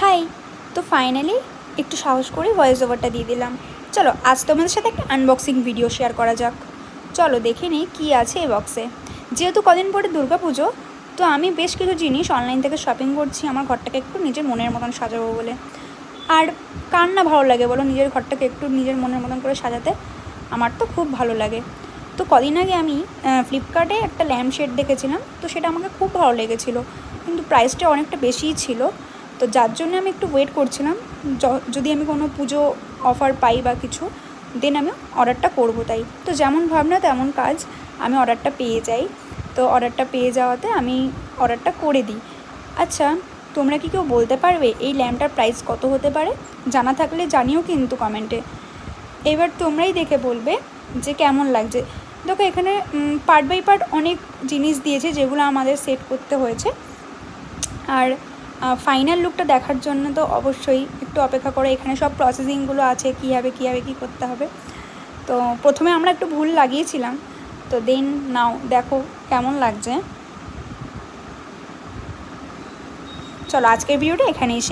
High. তো finally একটু সাহস করে ভয়েস ওভারটা দিয়ে দিলাম। চলো আজ তোমাদের সাথে একটা আনবক্সিং ভিডিও শেয়ার করা যাক। চলো দেখে নিই কী আছে এই বক্সে। যেহেতু কদিন পরে দুর্গাপুজো, তো আমি বেশ কিছু জিনিস অনলাইন থেকে শপিং করছি আমার ঘরটাকে একটু নিজের মনের মতন সাজাবো বলে। আর কার না ভালো লাগে বলো নিজের ঘরটাকে একটু নিজের মনের মতন করে সাজাতে? আমার তো খুব ভালো লাগে। তো কদিন আগে আমি ফ্লিপকার্টে একটা ল্যাম্প শেড দেখেছিলাম, তো সেটা আমাকে খুব ভালো লেগেছিলো, কিন্তু প্রাইসটা অনেকটা বেশিই ছিল। তো যার জন্য আমি একটু ওয়েট করছিলাম যদি আমি কোনো পুজো অফার পাই বা কিছু, দেন আমি অর্ডারটা করবো। তাই তো যেমন ভাবনা তেমন কাজ, আমি অর্ডারটা পেয়ে যাই। তো অর্ডারটা পেয়ে যাওয়াতে আমি অর্ডারটা করে দিই। আচ্ছা, তোমরা কি কেউ বলতে পারবে এই ল্যাম্পটার প্রাইস কত হতে পারে? জানা থাকলে জানিও কিন্তু কমেন্টে। এবার তোমরাই দেখে বলবে যে কেমন লাগছে। দেখো এখানে পার্ট বাই পার্ট অনেক জিনিস দিয়েছে যেগুলো আমাদের সেট করতে হয়েছে। আর ফাইনাল লুকটা দেখার জন্য তো অবশ্যই একটু অপেক্ষা করে, এখানে সব প্রসেসিংগুলো আছে কীভাবে কী করতে হবে। তো প্রথমে আমরা একটু ভুল লাগিয়েছিলাম, তো দেন নাও দেখো কেমন লাগছে। চলো আজকের ভিডিওটা এখানেই শেষ।